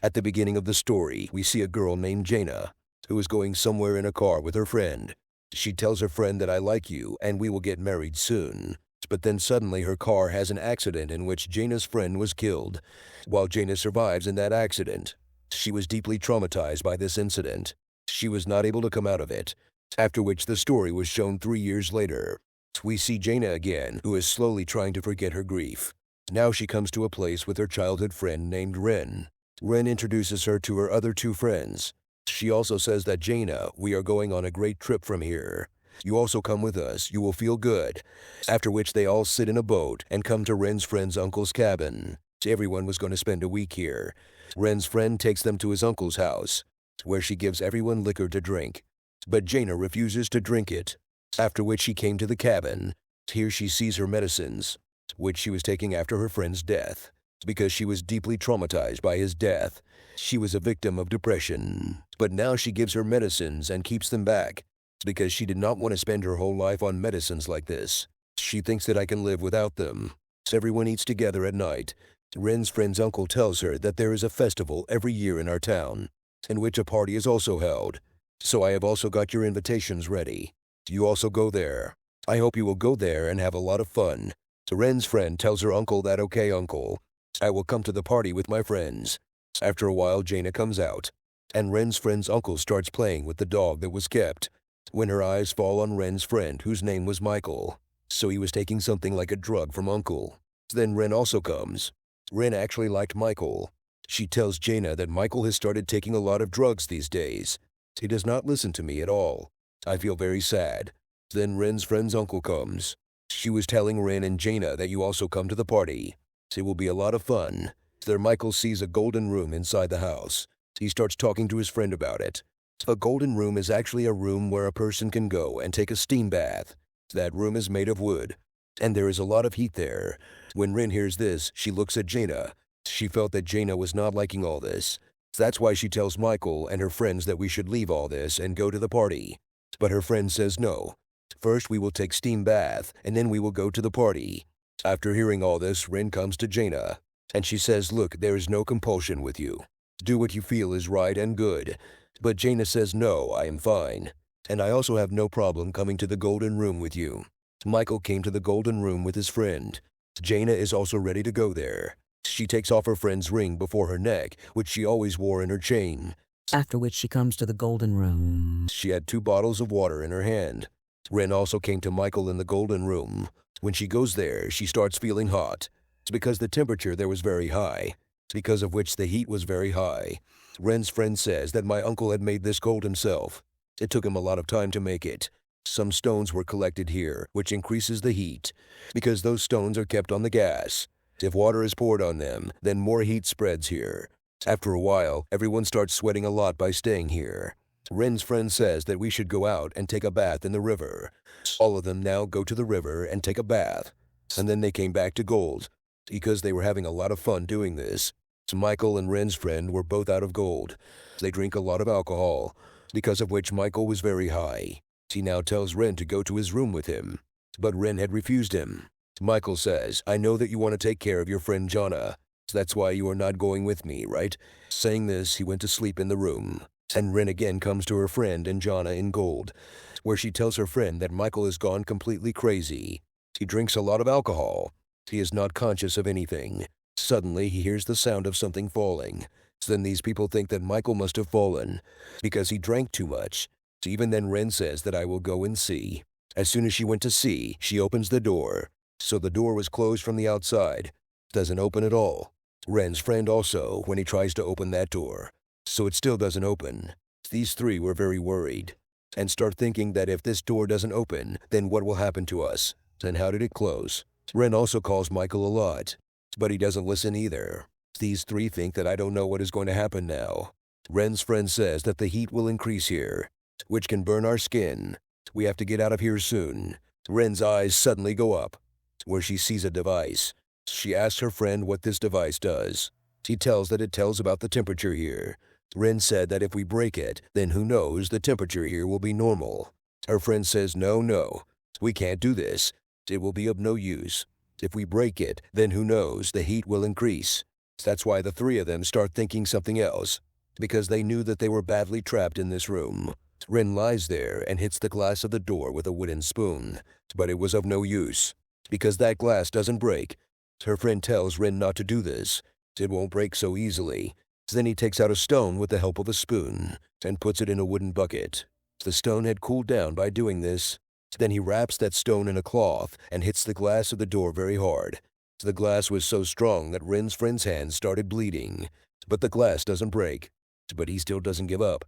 At the beginning of the story, we see a girl named Jaina, who is going somewhere in a car with her friend. She tells her friend that I like you and we will get married soon. But then suddenly her car has an accident in which Jaina's friend was killed. While Jaina survives in that accident, she was deeply traumatized by this incident. She was not able to come out of it. After which the story was shown 3 years later. We see Jaina again, who is slowly trying to forget her grief. Now she comes to a place with her childhood friend named Ren. Ren introduces her to her other 2 friends. She also says that Jaina, we are going on a great trip from here. You also come with us, you will feel good. After which they all sit in a boat and come to Ren's friend's uncle's cabin. Everyone was going to spend a week here. Ren's friend takes them to his uncle's house, where she gives everyone liquor to drink. But Jaina refuses to drink it. After which she came to the cabin. Here she sees her medicines, which she was taking after her friend's death. Because she was deeply traumatized by his death. She was a victim of depression. But now she gives her medicines and keeps them back. Because she did not want to spend her whole life on medicines like this. She thinks that I can live without them. Everyone eats together at night. Ren's friend's uncle tells her that there is a festival every year in our town, in which a party is also held. So I have also got your invitations ready. You also go there. I hope you will go there and have a lot of fun. Ren's friend tells her uncle that okay uncle, I will come to the party with my friends. After a while Jaina comes out, and Ren's friend's uncle starts playing with the dog that was kept. When her eyes fall on Ren's friend, whose name was Michael. So he was taking something like a drug from uncle. Then Ren also comes. Ren actually liked Michael. She tells Jaina that Michael has started taking a lot of drugs these days. He does not listen to me at all. I feel very sad. Then Ren's friend's uncle comes. She was telling Ren and Jaina that you also come to the party. It will be a lot of fun. There Michael sees a golden room inside the house. He starts talking to his friend about it. A golden room is actually a room where a person can go and take a steam bath. That room is made of wood, and there is a lot of heat there. When Ren hears this, she looks at Jaina. She felt that Jaina was not liking all this. That's why she tells Michael and her friends that we should leave all this and go to the party. But her friend says no. First we will take steam bath, and then we will go to the party. After hearing all this, Ren comes to Jaina, and she says, look, there is no compulsion with you. Do what you feel is right and good. But Jaina says, no, I am fine. And I also have no problem coming to the golden room with you. Michael came to the golden room with his friend. Jaina is also ready to go there. She takes off her friend's ring before her neck, which she always wore in her chain. After which she comes to the golden room. She had 2 bottles of water in her hand. Ren also came to Michael in the golden room. When she goes there, she starts feeling hot. It's because the temperature there was very high, because of which the heat was very high. Ren's friend says that my uncle had made this gold himself. It took him a lot of time to make it. Some stones were collected here, which increases the heat, because those stones are kept on the gas. If water is poured on them, then more heat spreads here. After a while, everyone starts sweating a lot by staying here. Ren's friend says that we should go out and take a bath in the river. All of them now go to the river and take a bath. And then they came back to gold, because they were having a lot of fun doing this. Michael and Ren's friend were both out of gold. They drink a lot of alcohol, because of which Michael was very high. He now tells Ren to go to his room with him, but Ren had refused him. Michael says, I know that you want to take care of your friend Jana. That's why you are not going with me, right? Saying this, he went to sleep in the room. And Ren again comes to her friend and Jana in gold, where she tells her friend that Michael has gone completely crazy. He drinks a lot of alcohol. He is not conscious of anything. Suddenly, he hears the sound of something falling. Then these people think that Michael must have fallen, because he drank too much. Even then Ren says that I will go and see. As soon as she went to see, she opens the door. So the door was closed from the outside. Doesn't open at all. Ren's friend also, when he tries to open that door. So it still doesn't open. These 3 were very worried, and start thinking that if this door doesn't open, then what will happen to us? And how did it close? Ren also calls Michael a lot, but he doesn't listen either. These 3 think that I don't know what is going to happen now. Ren's friend says that the heat will increase here, which can burn our skin. We have to get out of here soon. Ren's eyes suddenly go up, where she sees a device. She asks her friend what this device does. He tells that it tells about the temperature here. Ren said that if we break it, then who knows, the temperature here will be normal. Her friend says, no, we can't do this. It will be of no use. If we break it, then who knows, the heat will increase. That's why the three of them start thinking something else, because they knew that they were badly trapped in this room. Ren lies there and hits the glass of the door with a wooden spoon, but it was of no use, because that glass doesn't break. Her friend tells Ren not to do this. It won't break so easily. Then he takes out a stone with the help of a spoon and puts it in a wooden bucket. The stone had cooled down by doing this. Then he wraps that stone in a cloth and hits the glass of the door very hard. The glass was so strong that Ren's friend's hands started bleeding. But the glass doesn't break. But he still doesn't give up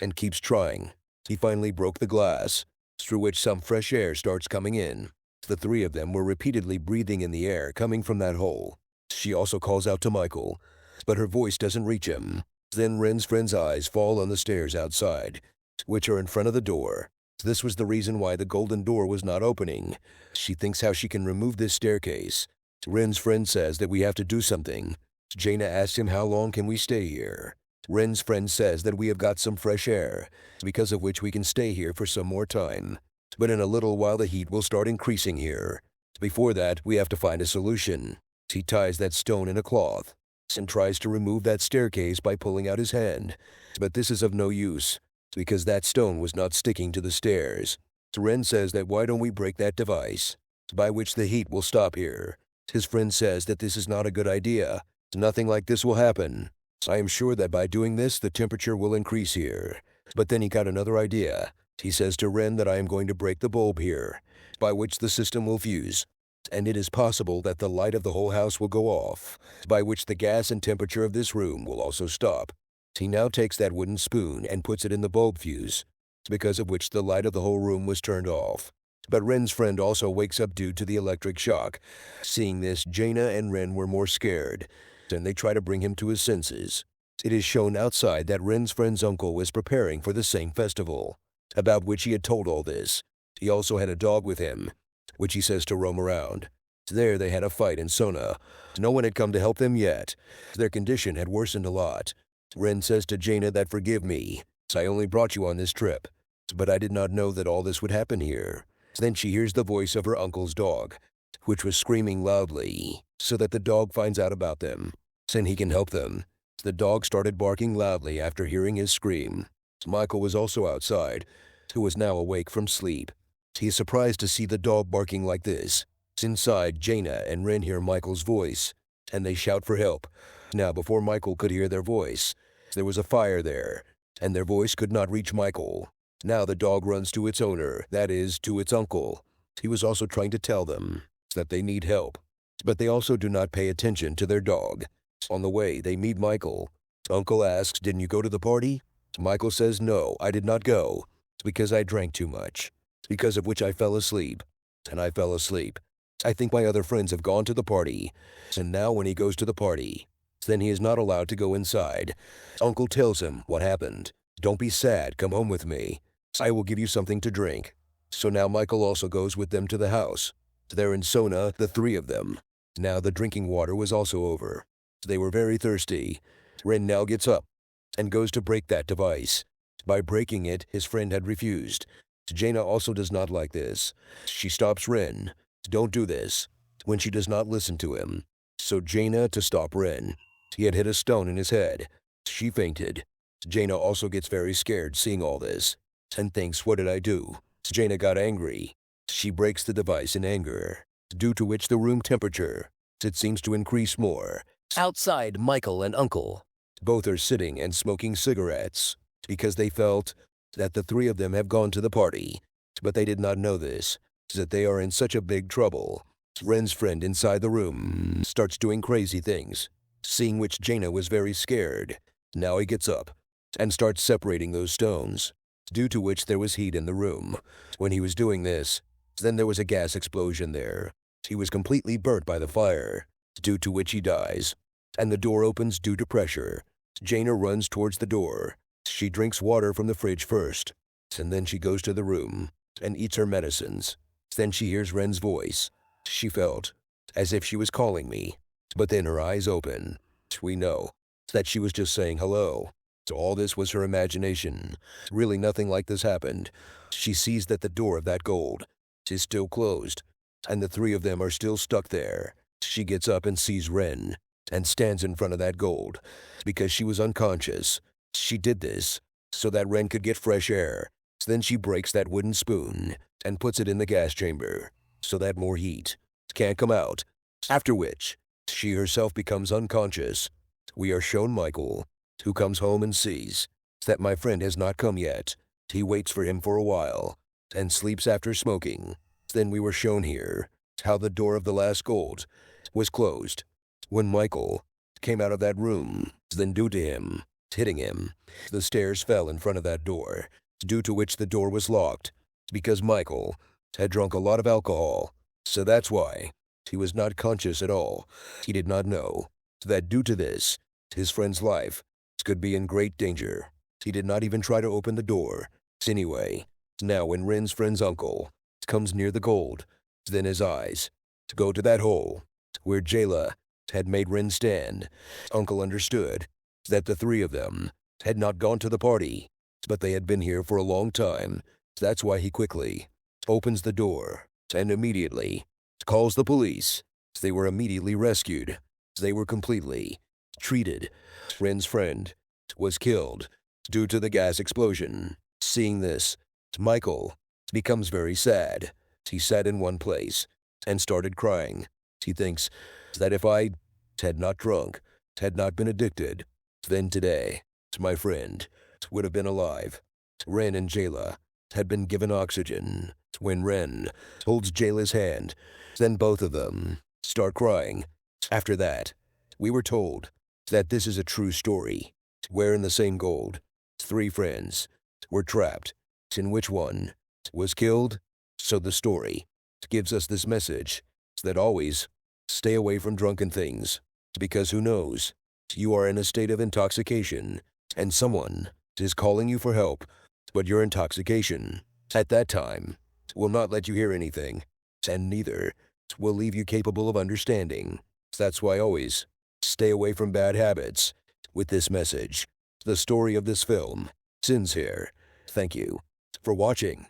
and keeps trying. He finally broke the glass, through which some fresh air starts coming in. The three of them were repeatedly breathing in the air coming from that hole. She also calls out to Michael, but her voice doesn't reach him. Then Ren's friend's eyes fall on the stairs outside, which are in front of the door. This was the reason why the golden door was not opening. She thinks how she can remove this staircase. Ren's friend says that we have to do something. Jaina asks him how long can we stay here. Ren's friend says that we have got some fresh air, because of which we can stay here for some more time. But in a little while the heat will start increasing here. Before that, we have to find a solution. He ties that stone in a cloth and tries to remove that staircase by pulling out his hand. But this is of no use, because that stone was not sticking to the stairs. Ren says that why don't we break that device, by which the heat will stop here. His friend says that this is not a good idea. Nothing like this will happen. I am sure that by doing this, the temperature will increase here. But then he got another idea. He says to Ren that I am going to break the bulb here, by which the system will fuse. And it is possible that the light of the whole house will go off, by which the gas and temperature of this room will also stop. He now takes that wooden spoon and puts it in the bulb fuse, because of which the light of the whole room was turned off. But Ren's friend also wakes up due to the electric shock. Seeing this, Jaina and Ren were more scared, and they try to bring him to his senses. It is shown outside that Ren's friend's uncle was preparing for the same festival, about which he had told all this. He also had a dog with him, which he says to roam around. There they had a fight in Sauna. No one had come to help them yet. Their condition had worsened a lot. Ren says to Jaina that forgive me, I only brought you on this trip, but I did not know that all this would happen here. Then she hears the voice of her uncle's dog, which was screaming loudly, so that the dog finds out about them, and he can help them. The dog started barking loudly after hearing his scream. Michael was also outside, who was now awake from sleep. He is surprised to see the dog barking like this. Inside, Jaina and Ren hear Michael's voice, and they shout for help. Now, before Michael could hear their voice, there was a fire there, and their voice could not reach Michael. Now the dog runs to its owner, that is, to its uncle. He was also trying to tell them that they need help, but they also do not pay attention to their dog. On the way, they meet Michael. Uncle asks, didn't you go to the party? Michael says, no, I did not go, because I drank too much, because of which I fell asleep. And I fell asleep. I think my other friends have gone to the party, and now when he goes to the party, then he is not allowed to go inside. Uncle tells him what happened. Don't be sad, come home with me. I will give you something to drink. So now Michael also goes with them to the house. They're in Sauna, the three of them. Now the drinking water was also over. They were very thirsty. Ren now gets up and goes to break that device. By breaking it, his friend had refused. Jaina also does not like this. She stops Ren. Don't do this, when she does not listen to him. So Jaina to stop Ren. He had hit a stone in his head. She fainted. Jaina also gets very scared seeing all this, and thinks, what did I do? Jaina got angry. She breaks the device in anger, due to which the room temperature, it seems to increase more. Outside, Michael and Uncle, both are sitting and smoking cigarettes, because they felt that the three of them have gone to the party, but they did not know this, that they are in such a big trouble. Ren's friend inside the room starts doing crazy things, seeing which Jaina was very scared. Now he gets up and starts separating those stones, due to which there was heat in the room. When he was doing this, then there was a gas explosion there. He was completely burnt by the fire, due to which he dies, and the door opens due to pressure. Jaina runs towards the door. She drinks water from the fridge first, and then she goes to the room and eats her medicines. Then she hears Ren's voice. She felt as if she was calling me, but then her eyes open. We know that she was just saying hello. So all this was her imagination. Really nothing like this happened. She sees that the door of that gold is still closed, and the three of them are still stuck there. She gets up and sees Ren, and stands in front of that gold because she was unconscious. She did this so that Ren could get fresh air. Then she breaks that wooden spoon and puts it in the gas chamber so that more heat can't come out. After which, she herself becomes unconscious. We are shown Michael, who comes home and sees that my friend has not come yet. He waits for him for a while and sleeps after smoking. Then we were shown here how the door of the last gold was closed when Michael came out of that room. Then due to him hitting him, the stairs fell in front of that door, due to which the door was locked because Michael had drunk a lot of alcohol. So that's why he was not conscious at all. He did not know that due to this, his friend's life could be in great danger. He did not even try to open the door. Anyway, now when Ren's friend's uncle comes near the gold, then his eyes go to that hole where Jayla had made Ren stand. Uncle understood that the three of them had not gone to the party, but they had been here for a long time. That's why he quickly opens the door and immediately calls the police. They were immediately rescued. They were completely treated. Ren's friend was killed due to the gas explosion. Seeing this, Michael becomes very sad. He sat in one place and started crying. He thinks that if I had not drunk, had not been addicted, then today, my friend would have been alive. Ren and Jayla had been given oxygen. When Ren holds Jayla's hand, then both of them start crying. After that, we were told that this is a true story, where in the same gold, three friends were trapped, in which one was killed. So the story gives us this message that always stay away from drunken things, because who knows, you are in a state of intoxication and someone is calling you for help, but your intoxication at that time will not let you hear anything, and neither will leave you capable of understanding. That's why always stay away from bad habits. With this message, the story of this film ends here. Thank you for watching.